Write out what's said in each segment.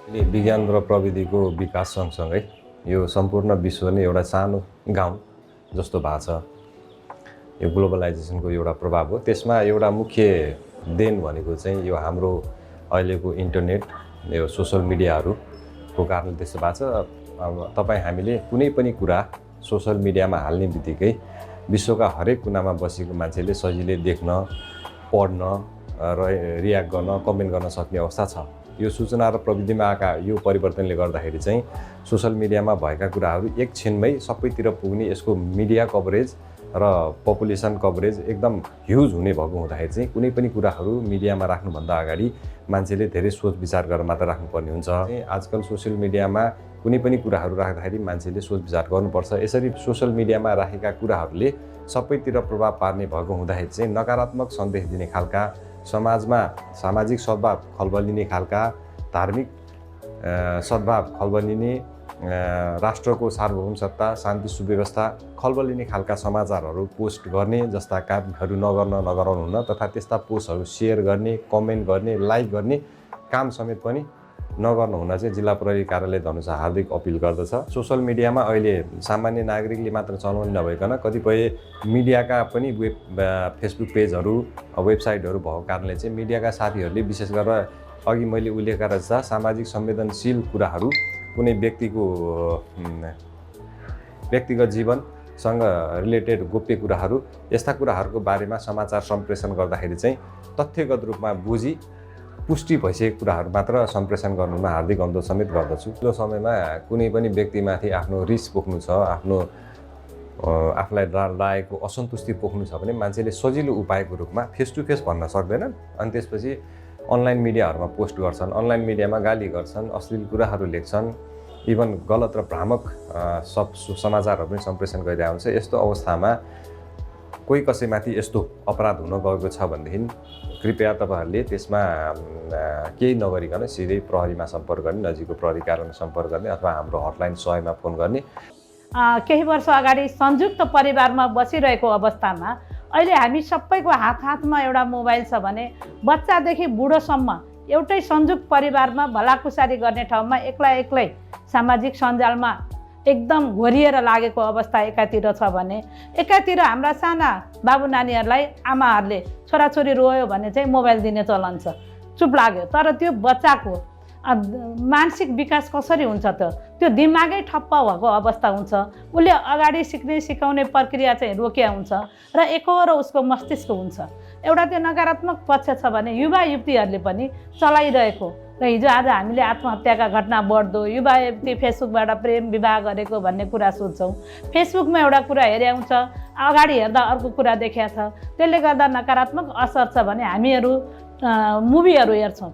विज्ञान र प्रविधिको विकास सँगसँगै यो सम्पूर्ण विश्व नै एउटा सानो गाउँ जस्तो भएको छ। यो ग्लोबलाइजेसनको एउटा प्रभाव हो। त्यसमा एउटा मुख्य देन भनेको चाहिँ यो हाम्रो अहिलेको इन्टरनेट, यो सोसल मिडियाहरूको कारणले त्यस्तो भएको छ। अब तपाईँ हामीले कुनै पनि कुरा सोसल मिडियामा हाल्ने बित्तिकै विश्वका हरेक कुनामा बसेको मान्छेले सजिलै देख्न, पढ्न र रियाक्ट गर्न, कमेन्ट गर्न सक्ने अवस्था छ। यो सूचना र प्रविधिमा आएका यो परिवर्तनले गर्दाखेरि चाहिँ सोसल मिडियामा भएका कुराहरू एकछिनमै सबैतिर पुग्ने, यसको मिडिया कभरेज र पपुलेसन कभरेज एकदम ह्युज हुने भएको हुँदाखेरि चाहिँ कुनै पनि कुराहरू मिडियामा राख्नुभन्दा अगाडि मान्छेले धेरै सोच विचार गरेर मात्र राख्नुपर्ने हुन्छ। आजकल सोसियल मिडियामा कुनै पनि कुराहरू राख्दाखेरि मान्छेले सोच विचार गर्नुपर्छ। यसरी सोसल मिडियामा राखेका कुराहरूले सबैतिर प्रभाव पार्ने भएको हुँदाखेरि चाहिँ नकारात्मक सन्देश दिने खालका, समाजमा सामाजिक सद्भाव खल्बलिने खालका, धार्मिक सद्भाव खल्बलिने, राष्ट्रको सार्वभौम सत्ता, शान्ति सुव्यवस्था खल्बलिने खालका समाचारहरू पोस्ट गर्ने जस्ता कामहरू नगराउनु हुन तथा त्यस्ता पोस्टहरू सेयर गर्ने, कमेन्ट गर्ने, लाइक गर्ने काम समेत पनि नगर्नु हुन चाहिँ जिल्ला प्रहरी कार्यालय धनुषा हार्दिक अपिल गर्दछ। सोसल मिडियामा अहिले सामान्य नागरिकले मात्र चलाउने नभइकन कतिपय मिडियाका पनि फेसबुक पेजहरू, वेबसाइटहरू भएको कारणले चाहिँ मिडियाका साथीहरूले विशेष गरेर अघि मैले उल्लेख गरेँ जस्ता सामाजिक संवेदनशील कुराहरू, कुनै व्यक्तिगत जीवनसँग रिलेटेड गोप्य कुराहरू, यस्ता कुराहरूको बारेमा समाचार सम्प्रेषण गर्दाखेरि चाहिँ तथ्यगत रूपमा बुझी पुष्टि भइसकेको कुराहरू मात्र सम्प्रेषण गर्नुमा हार्दिक अनुरोध समेत गर्दछु। यो समयमा कुनै पनि व्यक्तिमाथि आफ्नो रिस पोख्नु छ, आफूलाई लागेको असन्तुष्टि पोख्नु छ भने मान्छेले सजिलो उपायको रूपमा फेस टु फेस भन्न सक्दैनन् अनि त्यसपछि अनलाइन मिडियाहरूमा पोस्ट गर्छन्, अनलाइन मिडियामा गाली गर्छन्, अश्लील कुराहरू लेख्छन्, इभन गलत र भ्रामक समाचारहरू पनि सम्प्रेषण गरिरहेको हुन्छ। यस्तो अवस्थामा कोही कसैमाथि यस्तो अपराध हुन गएको छ भनेदेखि कृपया तपाईँहरूले त्यसमा केही नगरिकन सिधै प्रहरीमा सम्पर्क गर्ने, नजिकको प्रहरी कार्यालयमा सम्पर्क गर्ने अथवा हाम्रो हटलाइन 100मा फोन गर्ने। केही वर्ष अगाडि संयुक्त परिवारमा बसिरहेको अवस्थामा अहिले हामी सबैको हातमा एउटा मोबाइल छ भने बच्चादेखि बुढोसम्म एउटै संयुक्त परिवारमा भलाकुसारी गर्ने ठाउँमा एक्लै सामाजिक सञ्जालमा एकदम घोरिएर लागेको अवस्था एकातिर छ भने एकातिर हाम्रा साना बाबु नानीहरूलाई आमाहरूले छोराछोरी रोयो भने चाहिँ मोबाइल दिने चलन छ, चुप लाग्यो। तर त्यो बच्चाको मानसिक विकास कसरी हुन्छ त? त्यो दिमागै ठप्प भएको अवस्था हुन्छ। उसले अगाडि सिकाउने प्रक्रिया चाहिँ रोकिया हुन्छ र एकहोरो उसको मस्तिष्क हुन्छ। एउटा त्यो नकारात्मक पक्ष छ भने युवा युवतीहरूले पनि चलाइरहेको र हिजो आज हामीले आत्महत्याका घटना बढ्दो, युवा युवती फेसबुकबाट प्रेम विवाह गरेको भन्ने कुरा सुन्छौँ। फेसबुकमा एउटा कुरा हेर्याउँछ, अगाडि हेर्दा अर्को कुरा देखिया छ। त्यसले गर्दा नकारात्मक असर छ भने हामीहरू मुभीहरू हेर्छौँ,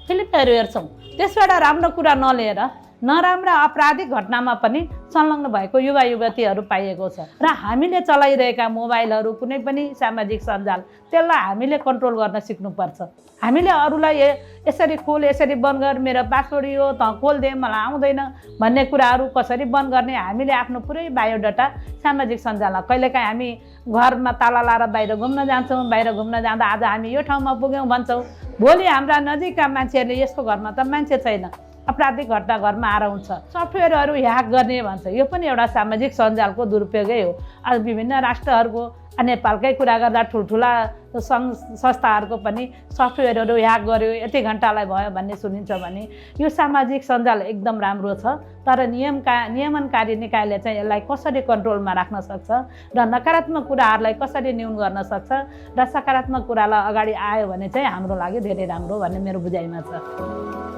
फिल्महरू हेर्छौँ, त्यसबाट राम्रो कुरा नलिएर नराम्रा आपराधिक घटनामा पनि संलग्न भएको युवा युवतीहरू पाइएको छ। र हामीले चलाइरहेका मोबाइलहरू, कुनै पनि सामाजिक सञ्जाल, त्यसलाई हामीले कन्ट्रोल गर्न सिक्नुपर्छ। हामीले अरूलाई यसरी खोल, यसरी बन्द गर, मेरो पासवर्ड यो त खोलिदिए मलाई आउँदैन भन्ने कुराहरू कसरी बन्द गर्ने, हामीले आफ्नो पुरै बायोडाटा सामाजिक सञ्जालमा कहिलेकाहीँ हामी घरमा ताला लाएर बाहिर घुम्न जान्छौँ, बाहिर घुम्न जाँदा आज हामी यो ठाउँमा पुग्यौँ भन्छौँ, भोलि हाम्रा नजिकका मान्छेहरूले यसको घरमा त मान्छे छैन, आपराधिक घटना घरमा आएर हुन्छ, सफ्टवेयरहरू ह्याक गर्ने भन्छ। यो पनि एउटा सामाजिक सञ्जालको दुरुपयोगै हो। आज विभिन्न राष्ट्रहरूको नेपालकै कुरा गर्दा ठुल्ठुला सङ्घ संस्थाहरूको पनि सफ्टवेयरहरू ह्याक गर्यो, यति घन्टालाई भयो भन्ने सुनिन्छ भने यो सामाजिक सञ्जाल एकदम राम्रो छ। तर नियमनकारी निकायले चाहिँ यसलाई कसरी कन्ट्रोलमा राख्न सक्छ र नकारात्मक कुराहरूलाई कसरी न्यून गर्न सक्छ र सकारात्मक कुरालाई अगाडि आयो भने चाहिँ हाम्रो लागि धेरै राम्रो भन्ने मेरो बुझाइमा छ।